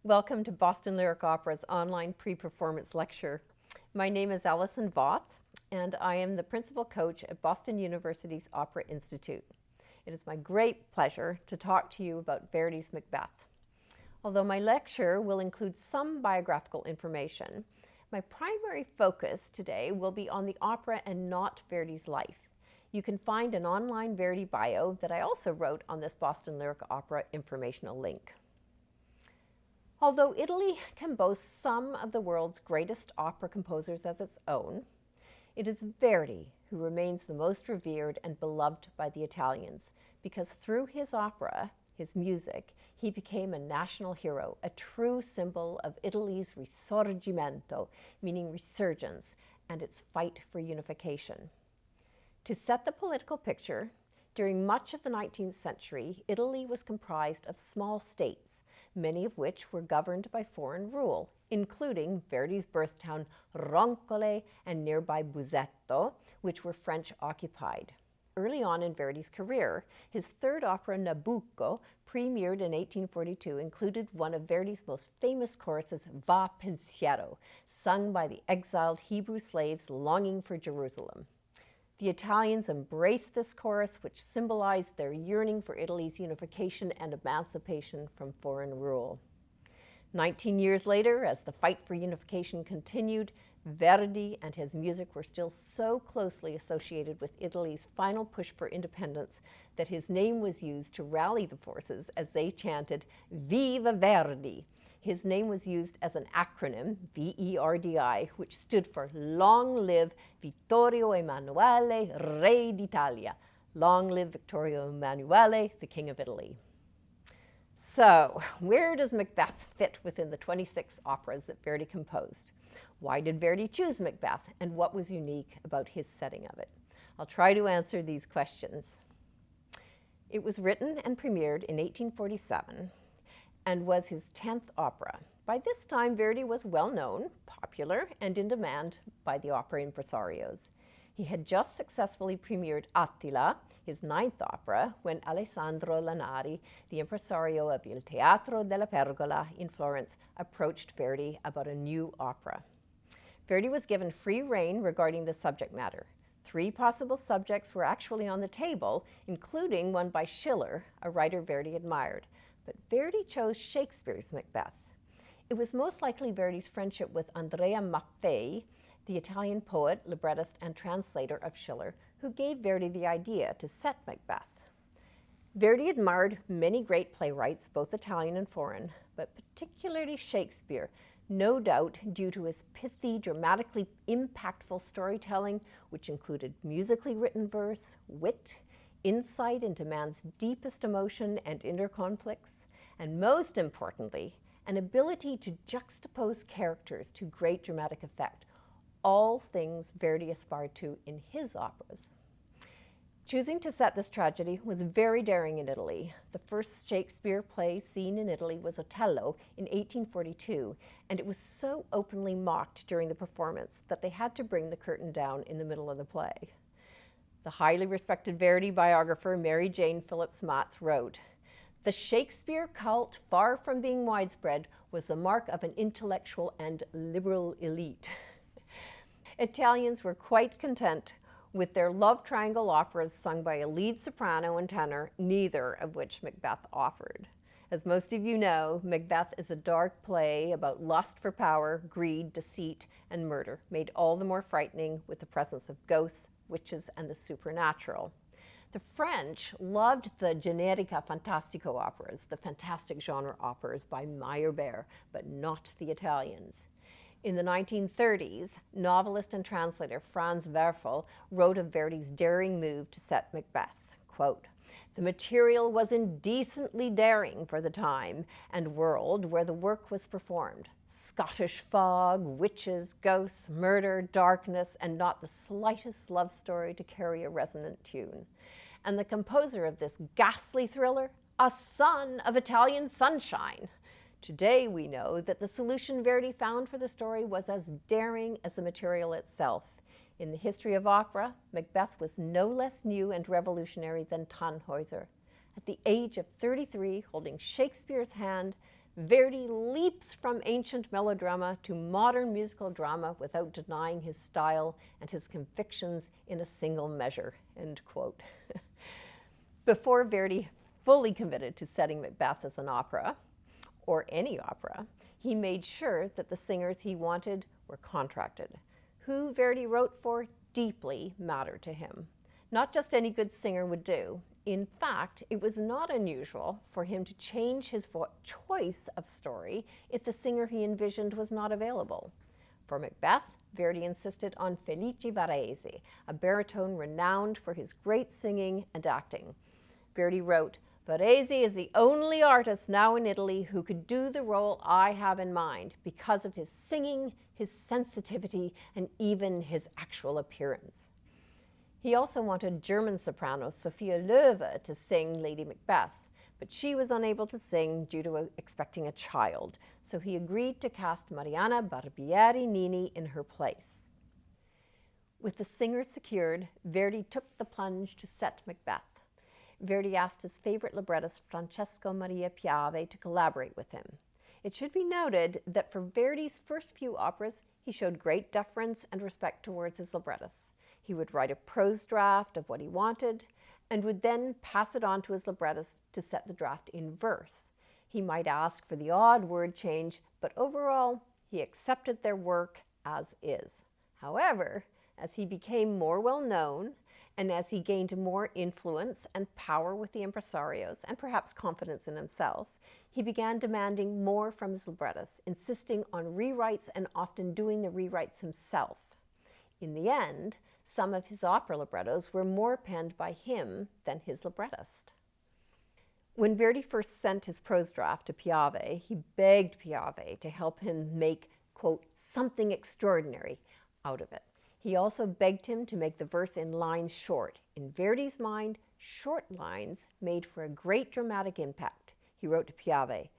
Welcome to Boston Lyric Opera's online pre-performance lecture. My name is Alison Voth, and I am the principal coach at Boston University's Opera Institute. It is my great pleasure to talk to you about Verdi's Macbeth. Although my lecture will include some biographical information, my primary focus today will be on the opera and not Verdi's life. You can find an online Verdi bio that I also wrote on this Boston Lyric Opera informational link. Although Italy can boast some of the world's greatest opera composers as its own, it is Verdi who remains the most revered and beloved by the Italians, because through his opera, his music, he became a national hero, a true symbol of Italy's risorgimento, meaning resurgence, and its fight for unification. To set the political picture, during much of the 19th century, Italy was comprised of small states, many of which were governed by foreign rule, including Verdi's birth town Roncole and nearby Busetto, which were French occupied. Early on in Verdi's career, his third opera, Nabucco, premiered in 1842, included one of Verdi's most famous choruses, Va Pensiero, sung by the exiled Hebrew slaves longing for Jerusalem. The Italians embraced this chorus, which symbolized their yearning for Italy's unification and emancipation from foreign rule. 19 years later, as the fight for unification continued, Verdi and his music were still so closely associated with Italy's final push for independence that his name was used to rally the forces as they chanted, Viva Verdi! His name was used as an acronym, VERDI, which stood for Long Live Vittorio Emanuele, Re d'Italia. Long live Vittorio Emanuele, the King of Italy. So, where does Macbeth fit within the 26 operas that Verdi composed? Why did Verdi choose Macbeth, and what was unique about his setting of it? I'll try to answer these questions. It was written and premiered in 1847 and was his 10th opera. By this time, Verdi was well known, popular, and in demand by the opera impresarios. He had just successfully premiered Attila, his 9th opera, when Alessandro Lanari, the impresario of Il Teatro della Pergola in Florence, approached Verdi about a new opera. Verdi was given free rein regarding the subject matter. 3 possible subjects were actually on the table, including one by Schiller, a writer Verdi admired. But Verdi chose Shakespeare's Macbeth. It was most likely Verdi's friendship with Andrea Maffei, the Italian poet, librettist, and translator of Schiller, who gave Verdi the idea to set Macbeth. Verdi admired many great playwrights, both Italian and foreign, but particularly Shakespeare, no doubt due to his pithy, dramatically impactful storytelling, which included musically written verse, wit, insight into man's deepest emotion and inner conflicts, and most importantly, an ability to juxtapose characters to great dramatic effect, all things Verdi aspired to in his operas. Choosing to set this tragedy was very daring in Italy. The first Shakespeare play seen in Italy was Otello in 1842, and it was so openly mocked during the performance that they had to bring the curtain down in the middle of the play. The highly respected Verdi biographer Mary Jane Phillips Matz wrote, "The Shakespeare cult, far from being widespread, was the mark of an intellectual and liberal elite." Italians were quite content with their love triangle operas sung by a lead soprano and tenor, neither of which Macbeth offered. As most of you know, Macbeth is a dark play about lust for power, greed, deceit, and murder, made all the more frightening with the presence of ghosts, witches, and the supernatural. The French loved the generica fantastico operas, the fantastic genre operas by Meyerbeer, but not the Italians. In the 1930s, novelist and translator Franz Werfel wrote of Verdi's daring move to set Macbeth, quote, "The material was indecently daring for the time and world where the work was performed. Scottish fog, witches, ghosts, murder, darkness, and not the slightest love story to carry a resonant tune. And the composer of this ghastly thriller, a son of Italian sunshine. Today we know that the solution Verdi found for the story was as daring as the material itself. In the history of opera, Macbeth was no less new and revolutionary than Tannhäuser. At the age of 33, holding Shakespeare's hand, Verdi leaps from ancient melodrama to modern musical drama without denying his style and his convictions in a single measure, end quote. Before Verdi fully committed to setting Macbeth as an opera, or any opera, he made sure that the singers he wanted were contracted. Who Verdi wrote for deeply mattered to him. Not just any good singer would do. In fact, it was not unusual for him to change his choice of story if the singer he envisioned was not available. For Macbeth, Verdi insisted on Felice Varese, a baritone renowned for his great singing and acting. Verdi wrote, "Varese is the only artist now in Italy who could do the role I have in mind because of his singing, his sensitivity, and even his actual appearance." He also wanted German soprano Sophia Loewe to sing Lady Macbeth, but she was unable to sing due to expecting a child, so he agreed to cast Mariana Barbieri Nini in her place. With the singers secured, Verdi took the plunge to set Macbeth. Verdi asked his favorite librettist Francesco Maria Piave to collaborate with him. It should be noted that for Verdi's first few operas, he showed great deference and respect towards his librettists. He would write a prose draft of what he wanted and would then pass it on to his librettist to set the draft in verse. He might ask for the odd word change, but overall, he accepted their work as is. However, as he became more well-known and as he gained more influence and power with the impresarios and perhaps confidence in himself, he began demanding more from his librettists, insisting on rewrites and often doing the rewrites himself. In the end, some of his opera librettos were more penned by him than his librettist. When Verdi first sent his prose draft to Piave, he begged Piave to help him make, quote, something extraordinary out of it. He also begged him to make the verse in lines short. In Verdi's mind, short lines made for a great dramatic impact. He wrote to Piave,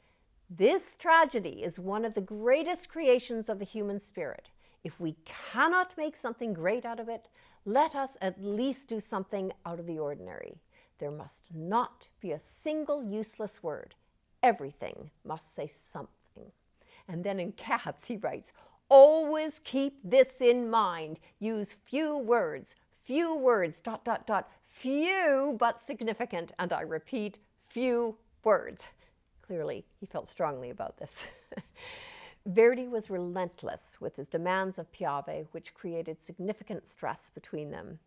"This tragedy is one of the greatest creations of the human spirit. If we cannot make something great out of it, let us at least do something out of the ordinary. There must not be a single useless word. Everything must say something." And then in caps he writes, "Always keep this in mind. Use few words, few but significant, and I repeat, few words." Clearly, he felt strongly about this. Verdi was relentless with his demands of Piave, which created significant stress between them.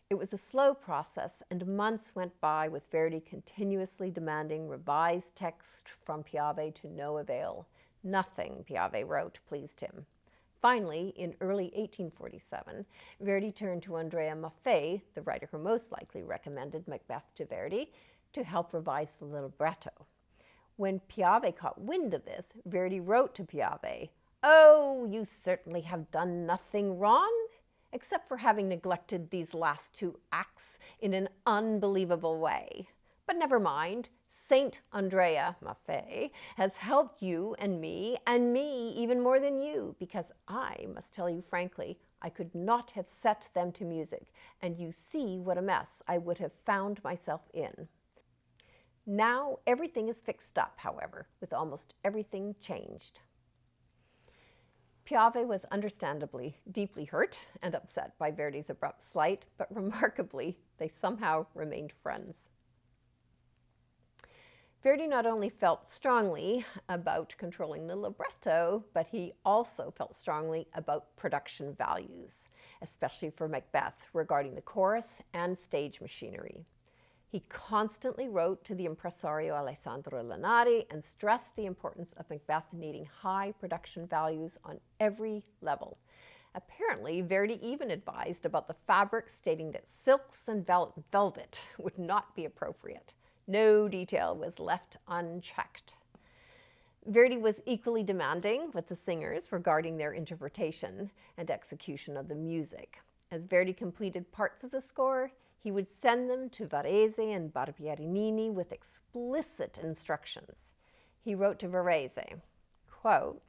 It was a slow process, and months went by with Verdi continuously demanding revised text from Piave to no avail. Nothing Piave wrote pleased him. Finally, in early 1847, Verdi turned to Andrea Maffei, the writer who most likely recommended Macbeth to Verdi, to help revise the libretto. When Piave caught wind of this, Verdi wrote to Piave, "Oh, you certainly have done nothing wrong, except for having neglected these last two acts in an unbelievable way. But never mind, Saint Andrea Maffei has helped you and me even more than you, because I must tell you frankly, I could not have set them to music, and you see what a mess I would have found myself in." Now everything is fixed up, however, with almost everything changed. Piave was understandably deeply hurt and upset by Verdi's abrupt slight, but remarkably, they somehow remained friends. Verdi not only felt strongly about controlling the libretto, but he also felt strongly about production values, especially for Macbeth, regarding the chorus and stage machinery. He constantly wrote to the impresario Alessandro Lanari and stressed the importance of Macbeth needing high production values on every level. Apparently, Verdi even advised about the fabric, stating that silks and velvet would not be appropriate. No detail was left unchecked. Verdi was equally demanding with the singers regarding their interpretation and execution of the music. As Verdi completed parts of the score, he would send them to Varese and Barbieri Nini with explicit instructions. He wrote to Varese, quote,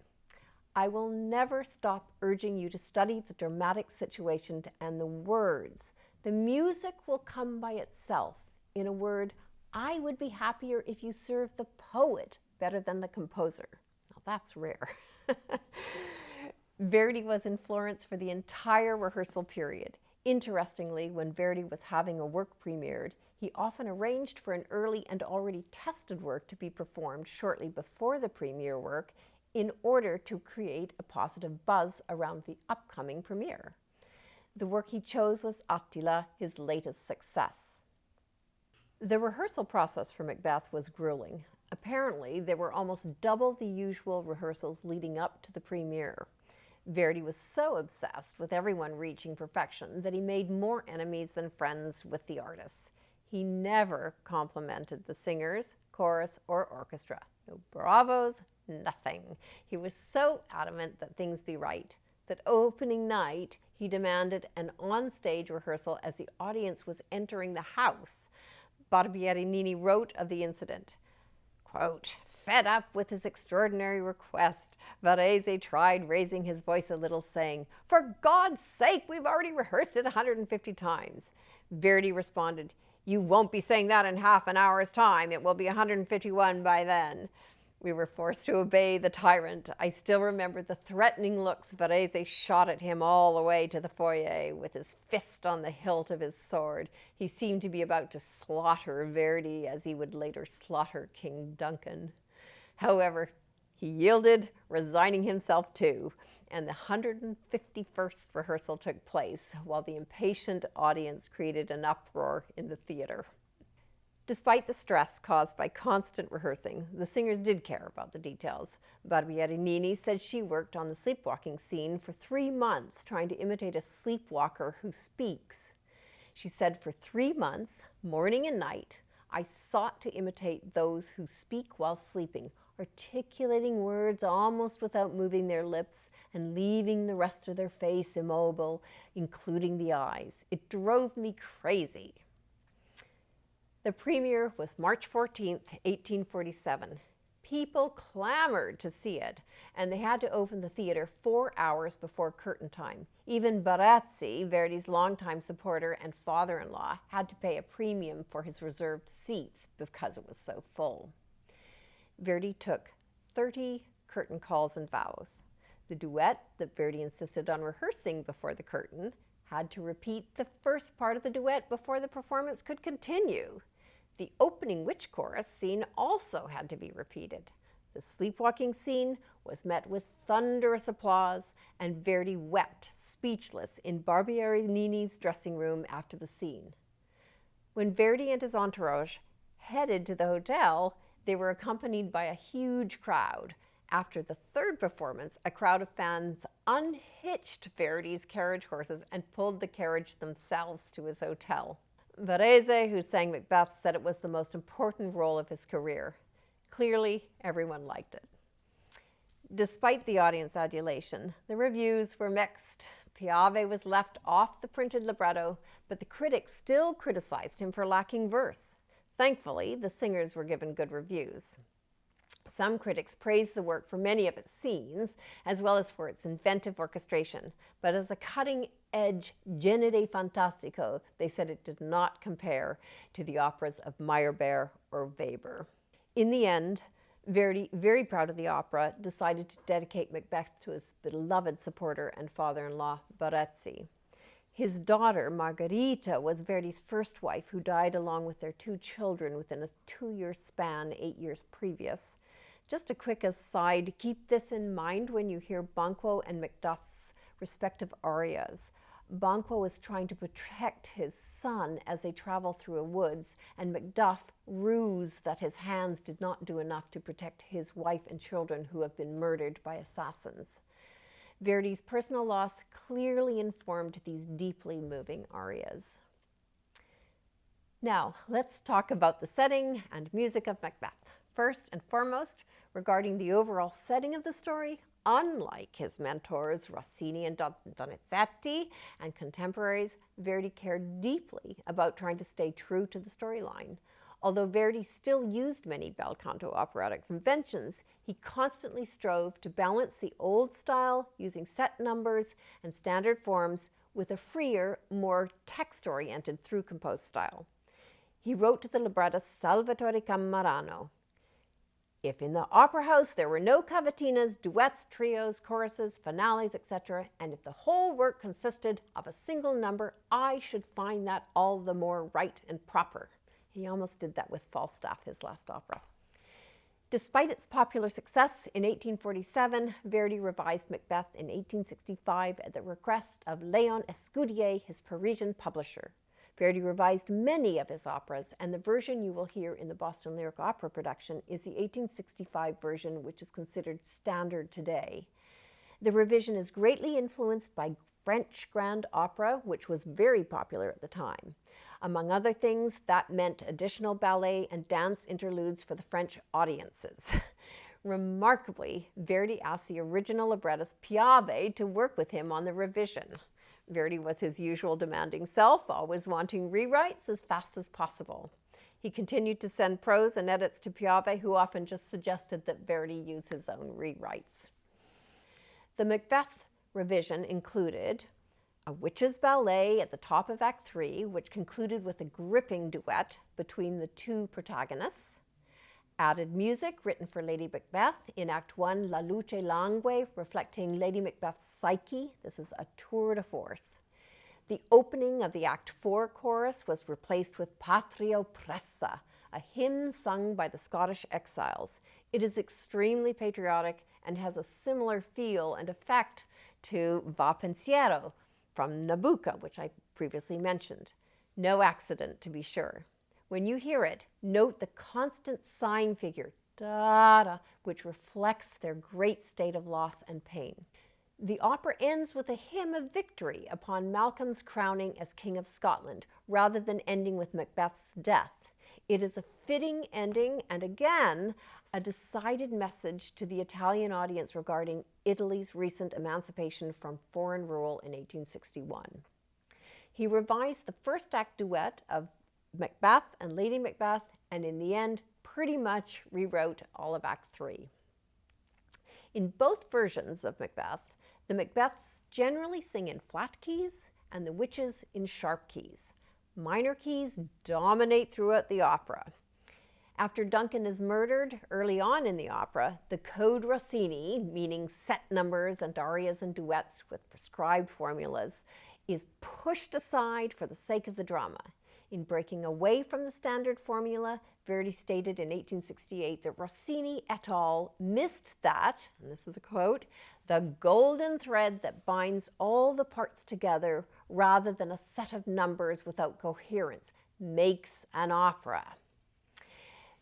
"I will never stop urging you to study the dramatic situation and the words. The music will come by itself. In a word, I would be happier if you served the poet better than the composer. Now that's rare. Verdi was in Florence for the entire rehearsal period. Interestingly, when Verdi was having a work premiered, he often arranged for an early and already tested work to be performed shortly before the premiere work in order to create a positive buzz around the upcoming premiere. The work he chose was Attila, his latest success. The rehearsal process for Macbeth was grueling. Apparently, there were almost double the usual rehearsals leading up to the premiere. Verdi was so obsessed with everyone reaching perfection that he made more enemies than friends with the artists. He never complimented the singers, chorus, or orchestra. No bravos, nothing. He was so adamant that things be right that opening night he demanded an on-stage rehearsal as the audience was entering the house. Barbieri-Nini wrote of the incident, quote, "Fed up with his extraordinary request, Varese tried raising his voice a little, saying, 'For God's sake, we've already rehearsed it 150 times. Verdi responded, 'You won't be saying that in half an hour's time. It will be 151 by then.' We were forced to obey the tyrant. I still remember the threatening looks Varese shot at him all the way to the foyer with his fist on the hilt of his sword. He seemed to be about to slaughter Verdi as he would later slaughter King Duncan. However, he yielded, resigning himself too, and the 151st rehearsal took place while the impatient audience created an uproar in the theater. Despite the stress caused by constant rehearsing, the singers did care about the details. Barbieri-Nini said she worked on the sleepwalking scene for 3 months, trying to imitate a sleepwalker who speaks. She said, "For 3 months, morning and night, I sought to imitate those who speak while sleeping, articulating words almost without moving their lips and leaving the rest of their face immobile, including the eyes. It drove me crazy." The premiere was March 14th, 1847. People clamored to see it, and they had to open the theater 4 hours before curtain time. Even Barezzi, Verdi's longtime supporter and father-in-law, had to pay a premium for his reserved seats because it was so full. Verdi took 30 curtain calls and vows. The duet that Verdi insisted on rehearsing before the curtain had to repeat the first part of the duet before the performance could continue. The opening witch chorus scene also had to be repeated. The sleepwalking scene was met with thunderous applause, and Verdi wept, speechless, in Barbieri-Nini's dressing room after the scene. When Verdi and his entourage headed to the hotel, they were accompanied by a huge crowd. After the third performance, a crowd of fans unhitched Verdi's carriage horses and pulled the carriage themselves to his hotel. Varese, who sang Macbeth, said it was the most important role of his career. Clearly, everyone liked it. Despite the audience adulation, the reviews were mixed. Piave was left off the printed libretto, but the critics still criticized him for lacking verse. Thankfully, the singers were given good reviews. Some critics praised the work for many of its scenes, as well as for its inventive orchestration. But as a cutting-edge genere fantastico, they said it did not compare to the operas of Meyerbeer or Weber. In the end, Verdi, very proud of the opera, decided to dedicate Macbeth to his beloved supporter and father-in-law, Barezzi. His daughter, Margherita, was Verdi's first wife, who died along with their 2 children within a 2-year span 8 years previous. Just a quick aside, keep this in mind when you hear Banquo and Macduff's respective arias. Banquo is trying to protect his son as they travel through a woods, and Macduff rues that his hands did not do enough to protect his wife and children who have been murdered by assassins. Verdi's personal loss clearly informed these deeply moving arias. Now, let's talk about the setting and music of Macbeth. First and foremost, regarding the overall setting of the story, unlike his mentors Rossini and Donizetti and contemporaries, Verdi cared deeply about trying to stay true to the storyline. Although Verdi still used many bel canto operatic conventions, he constantly strove to balance the old style using set numbers and standard forms with a freer, more text-oriented through-composed style. He wrote to the librettist Salvatore Cammarano, If in the opera house there were no cavatinas, duets, trios, choruses, finales, etc., and if the whole work consisted of a single number, I should find that all the more right and proper. He almost did that with Falstaff, his last opera. Despite its popular success, in 1847, Verdi revised Macbeth in 1865 at the request of Léon Escudier, his Parisian publisher. Verdi revised many of his operas, and the version you will hear in the Boston Lyric Opera production is the 1865 version, which is considered standard today. The revision is greatly influenced by French grand opera, which was very popular at the time. Among other things, that meant additional ballet and dance interludes for the French audiences. Remarkably, Verdi asked the original librettist Piave to work with him on the revision. Verdi was his usual demanding self, always wanting rewrites as fast as possible. He continued to send prose and edits to Piave, who often just suggested that Verdi use his own rewrites. The Macbeth revision included a witches' ballet at the top of Act 3, which concluded with a gripping duet between the two protagonists. Added music written for Lady Macbeth in Act 1, La Luce Langue, reflecting Lady Macbeth's psyche. This is a tour de force. The opening of the Act 4 chorus was replaced with Patria Oppressa, a hymn sung by the Scottish exiles. It is extremely patriotic and has a similar feel and effect to Va Pensiero from Nabucco, which I previously mentioned. No accident, to be sure. When you hear it, note the constant sign figure, da-da, which reflects their great state of loss and pain. The opera ends with a hymn of victory upon Malcolm's crowning as King of Scotland, rather than ending with Macbeth's death. It is a fitting ending, and again, a decided message to the Italian audience regarding Italy's recent emancipation from foreign rule in 1861. He revised the first act duet of Macbeth and Lady Macbeth, and in the end, pretty much rewrote all of Act 3. In both versions of Macbeth, the Macbeths generally sing in flat keys and the witches in sharp keys. Minor keys dominate throughout the opera. After Duncan is murdered early on in the opera, the Code Rossini, meaning set numbers and arias and duets with prescribed formulas, is pushed aside for the sake of the drama. In breaking away from the standard formula, Verdi stated in 1868 that Rossini et al. Missed that, and this is a quote, the golden thread that binds all the parts together rather than a set of numbers without coherence, makes an opera.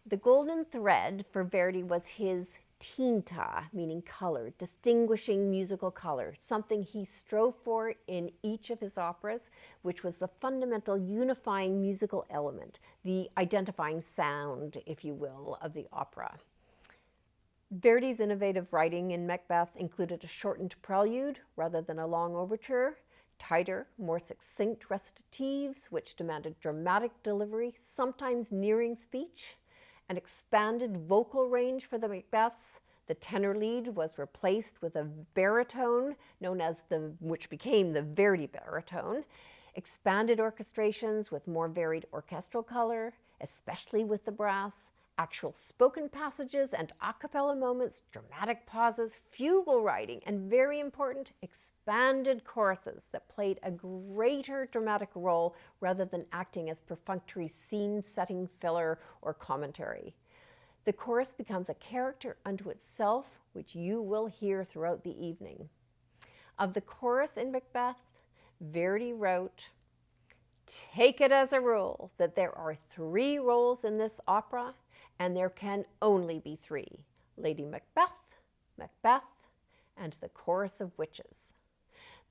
The golden thread for Verdi was his tinta, meaning color, distinguishing musical color, something he strove for in each of his operas, which was the fundamental unifying musical element, the identifying sound, if you will, of the opera. Verdi's innovative writing in Macbeth included a shortened prelude rather than a long overture, tighter, more succinct recitatives, which demanded dramatic delivery, sometimes nearing speech, an expanded vocal range for the Macbeths. The tenor lead was replaced with a baritone, which became the Verdi baritone. Expanded orchestrations with more varied orchestral color, especially with the brass. Actual spoken passages and a cappella moments, dramatic pauses, fugal writing, and very important, expanded choruses that played a greater dramatic role rather than acting as perfunctory scene-setting filler or commentary. The chorus becomes a character unto itself, which you will hear throughout the evening. Of the chorus in Macbeth, Verdi wrote, "Take it as a rule that there are 3 roles in this opera, and there can only be 3, Lady Macbeth, Macbeth, and the chorus of witches.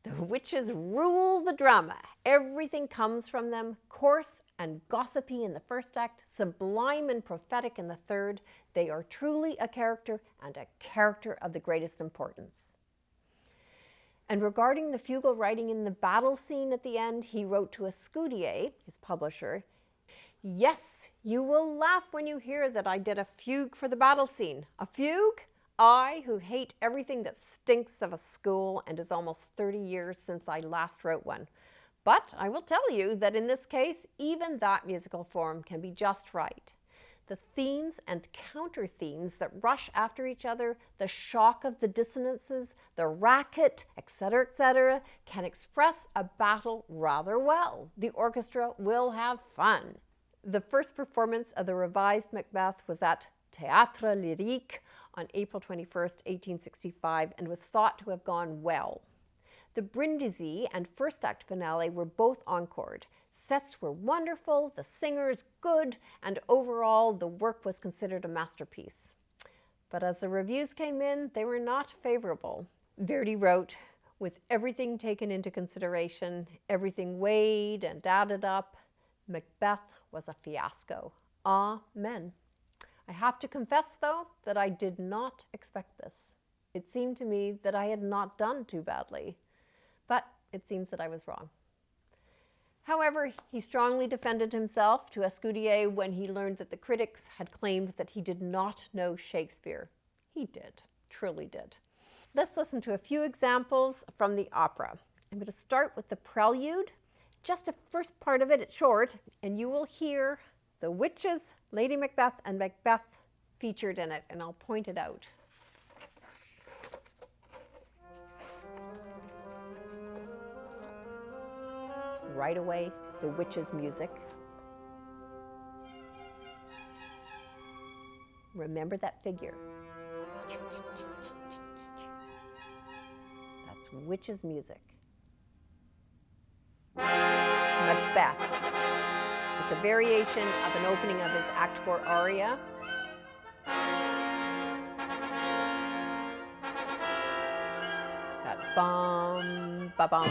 The witches rule the drama. Everything comes from them, coarse and gossipy in the first act, sublime and prophetic in the third. They are truly a character, and a character of the greatest importance." And regarding the fugal writing in the battle scene at the end, he wrote to Escudier, his publisher, "Yes, you will laugh when you hear that I did a fugue for the battle scene. A fugue? I, who hate everything that stinks of a school, and is almost 30 years since I last wrote one. But I will tell you that in this case, even that musical form can be just right. The themes and counter-themes that rush after each other, the shock of the dissonances, the racket, etc., can express a battle rather well. The orchestra will have fun. The first performance of the revised Macbeth was at Théâtre Lyrique on April 21st, 1865, and was thought to have gone well. The Brindisi and first act finale were both encored. Sets were wonderful, the singers good, and overall the work was considered a masterpiece. But as the reviews came in, they were not favorable. Verdi wrote, "With everything taken into consideration, everything weighed and added up, Macbeth was a fiasco. Amen." I have to confess, though, that I did not expect this. It seemed to me that I had not done too badly, but it seems that I was wrong. However, he strongly defended himself to Escudier when he learned that the critics had claimed that he did not know Shakespeare. He did, truly did. Let's listen to a few examples from the opera. I'm going to start with the prelude. Just a first part of it, it's short, and you will hear the witches, Lady Macbeth, and Macbeth featured in it, and I'll point it out. Right away, the witches' music. Remember that figure. That's witches' music. Macbeth. It's a variation of an opening of his Act 4 aria. That bum, ba-bum.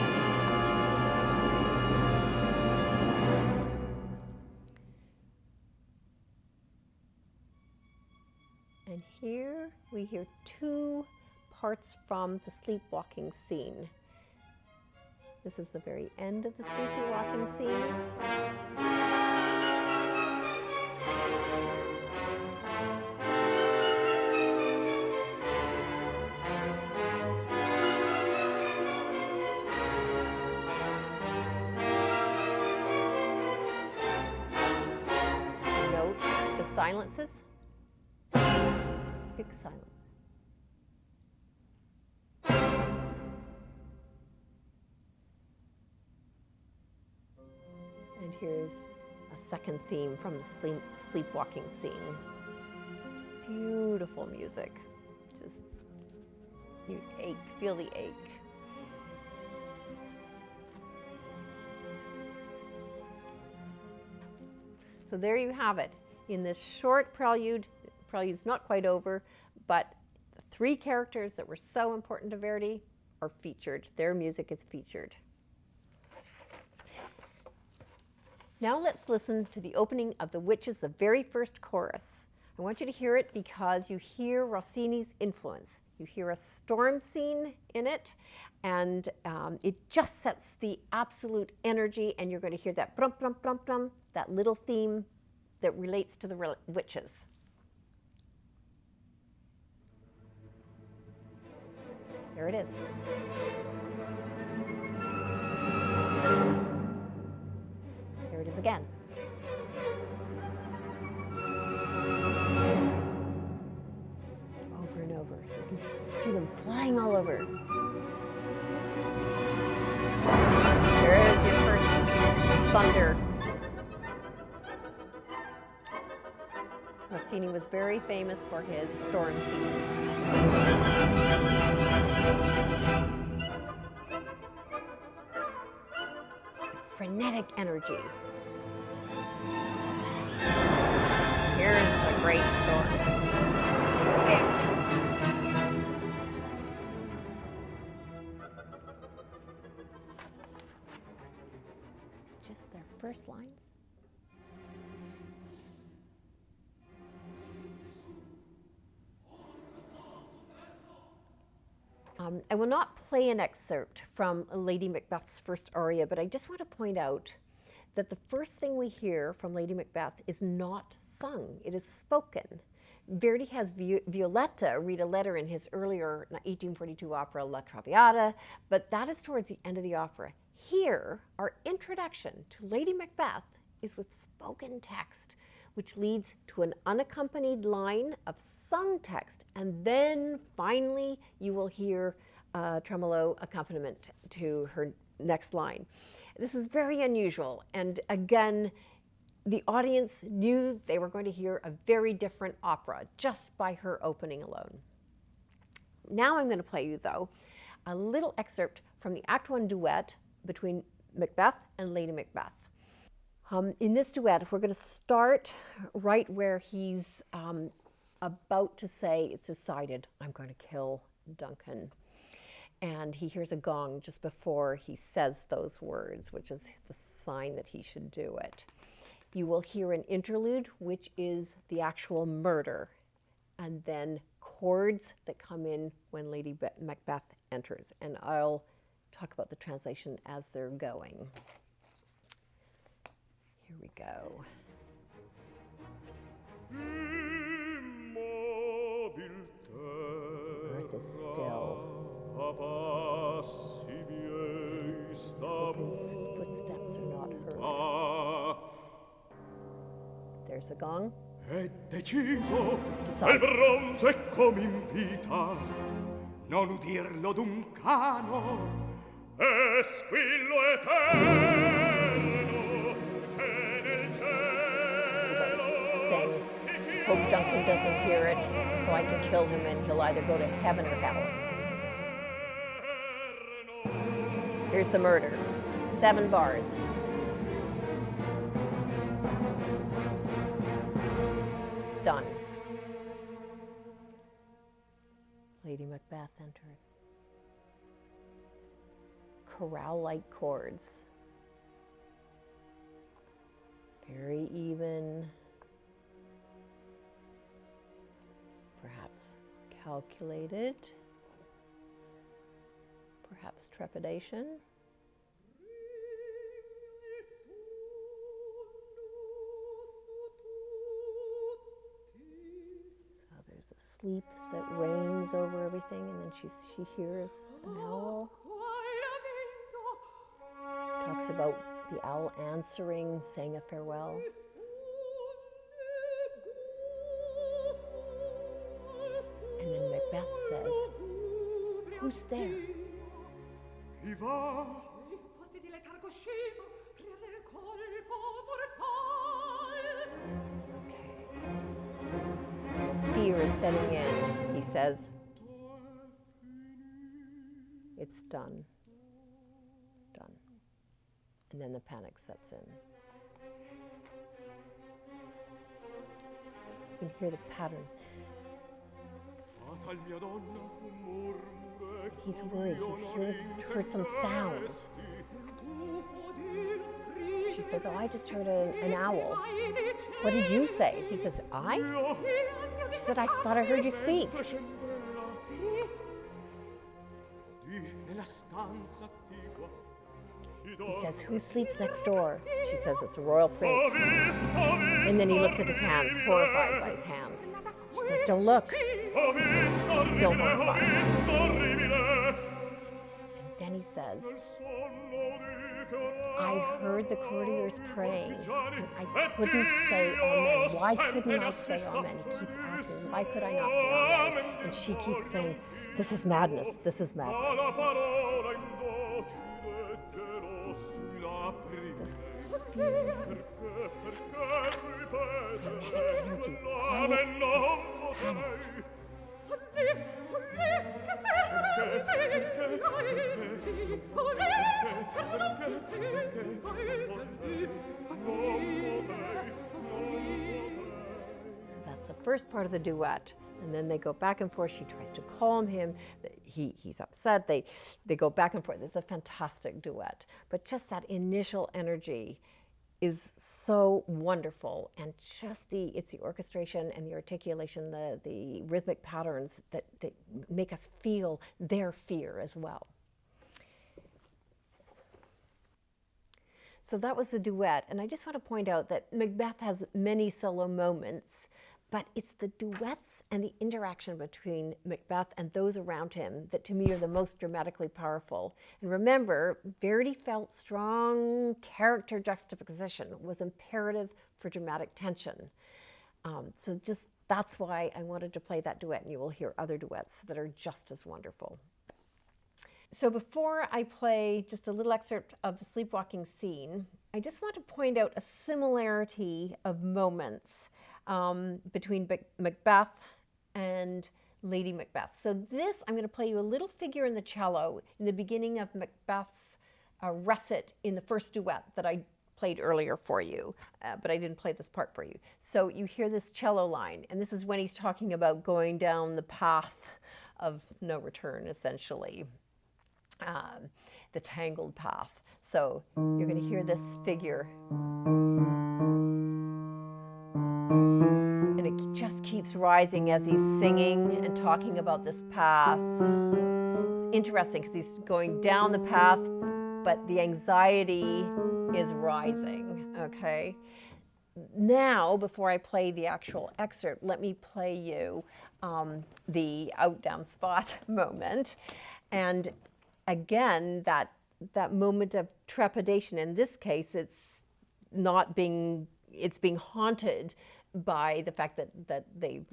And here we hear two parts from the sleepwalking scene. This is the very end of the sleepwalking scene. Note the silences. Big silence. And here's a second theme from the sleepwalking scene. Beautiful music. Just, you ache, feel the ache. So there you have it. In this short prelude's not quite over, but the three characters that were so important to Verdi are featured. Their music is featured. Now let's listen to the opening of The Witches, the very first chorus. I want you to hear it because you hear Rossini's influence. You hear a storm scene in it, and it just sets the absolute energy, and you're going to hear that brum, brum, brum, brum, that little theme that relates to the witches. There it is. There it is again. Over and over. You can see them flying all over. There is your first thunder. Rossini was very famous for his storm scenes. Frenetic energy. Here's the great storm. Just their first lines. I will not play an excerpt from Lady Macbeth's first aria, but I just want to point out that the first thing we hear from Lady Macbeth is not sung, it is spoken. Verdi has Violetta read a letter in his earlier 1842 opera La Traviata, but that is towards the end of the opera. Here, our introduction to Lady Macbeth is with spoken text, which leads to an unaccompanied line of sung text. And then finally, you will hear tremolo accompaniment to her next line. This is very unusual. And again, the audience knew they were going to hear a very different opera just by her opening alone. Now I'm going to play you, though, a little excerpt from the Act One duet between Macbeth and Lady Macbeth. In this duet, we're going to start right where he's about to say, it's decided, I'm going to kill Duncan. And he hears a gong just before he says those words, which is the sign that he should do it. You will hear an interlude, which is the actual murder, and then chords that come in when Lady Macbeth enters. And I'll talk about the translation as they're going. Here we go. Earth is still. His footsteps are not heard. There's the gong. È deciso, It's quel decided. bronzo è come invita, non udirlo d'un cano, è squillo eterno, e nel cielo. Saying, hope Duncan doesn't hear it, so I can kill him and he'll either go to heaven or hell. Here's the murder. 7 bars. Done. Lady Macbeth enters. Chorale-like chords. Very even. Perhaps calculated. Perhaps trepidation. So there's a sleep that reigns over everything, and then she hears an owl. Talks about the owl answering, saying a farewell. And then Macbeth says, "Who's there?" Chi va? Fossi di letargo scemo, aprire il colpo mortale. Okay. Fear is setting in. He says, "It's done. It's done." And then the panic sets in. You can hear the pattern. Fatal mia donna, un murmure. He's worried. He's heard some sounds. She says, "Oh, I just heard an owl. What did you say?" He says, "I?" She said, "I thought I heard you speak." Di nella stanza attigua. He says, "Who sleeps next door?" She says, "It's a royal prince." And then he looks at his hands, horrified by his hands. She says, "Don't look." Still horrified. And then he says, "I heard the courtiers praying, and I couldn't say amen. Why couldn't I say amen?" He keeps asking, "Why could I not say amen?" And she keeps saying, "This is madness. This is madness." This fear, frenetic energy, panicked. So that's the first part of the duet. And then they go back and forth. She tries to calm him. He's upset. They go back and forth. It's a fantastic duet. But just that initial energy is so wonderful, and just it's the orchestration and the articulation, the rhythmic patterns that make us feel their fear as well. So that was the duet, and I just want to point out that Macbeth has many solo moments, but it's the duets and the interaction between Macbeth and those around him that to me are the most dramatically powerful. And remember, Verdi felt strong character juxtaposition was imperative for dramatic tension. So just that's why I wanted to play that duet, and you will hear other duets that are just as wonderful. So before I play just a little excerpt of the sleepwalking scene, I just want to point out a similarity of moments between Macbeth and Lady Macbeth. So this, I'm going to play you a little figure in the cello in the beginning of Macbeth's recit in the first duet that I played earlier for you, but I didn't play this part for you. So you hear this cello line, and this is when he's talking about going down the path of no return, essentially, the tangled path. So you're going to hear this figure, and it just keeps rising as he's singing and talking about this path. It's interesting because he's going down the path, but the anxiety is rising, okay? Now, before I play the actual excerpt, let me play you the out down spot moment. And again, that moment of trepidation, in this case, it's being haunted by the fact that they've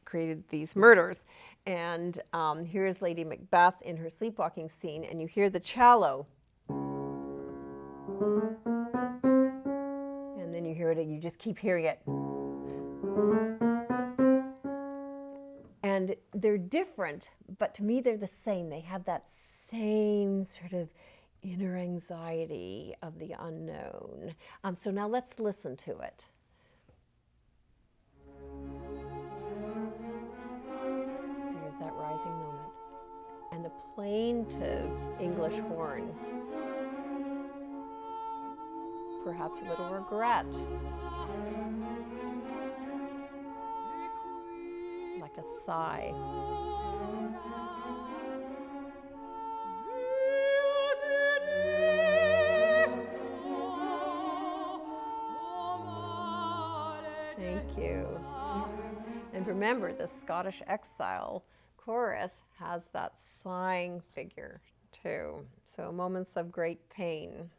created these murders. And here's Lady Macbeth in her sleepwalking scene, and you hear the cello. And then you hear it, and you just keep hearing it. And they're different, but to me they're the same. They have that same sort of inner anxiety of the unknown. So now let's listen to it. There's that rising moment. And the plaintive English horn. Perhaps a little regret. Like a sigh. Thank you. And remember, the Scottish Exile chorus has that sighing figure too. So moments of great pain.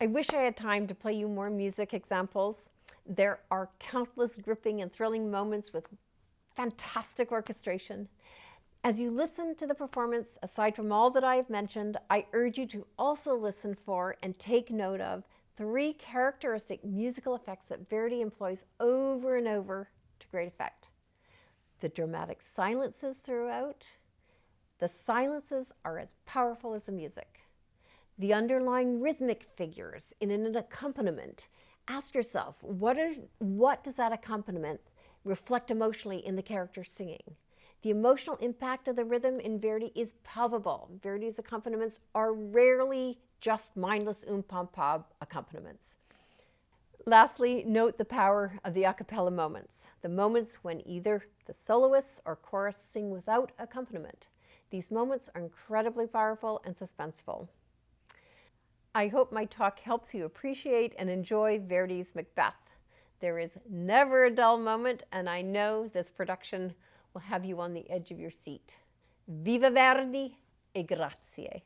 I wish I had time to play you more music examples. There are countless gripping and thrilling moments with fantastic orchestration. As you listen to the performance, aside from all that I have mentioned, I urge you to also listen for and take note of 3 characteristic musical effects that Verdi employs over and over to great effect. The dramatic silences throughout. The silences are as powerful as the music. The underlying rhythmic figures in an accompaniment. Ask yourself, what does that accompaniment reflect emotionally in the character singing? The emotional impact of the rhythm in Verdi is palpable. Verdi's accompaniments are rarely just mindless pom-pom accompaniments. Lastly, note the power of the a cappella moments, the moments when either the soloists or chorus sing without accompaniment. These moments are incredibly powerful and suspenseful. I hope my talk helps you appreciate and enjoy Verdi's Macbeth. There is never a dull moment, and I know this production will have you on the edge of your seat. Viva Verdi e grazie.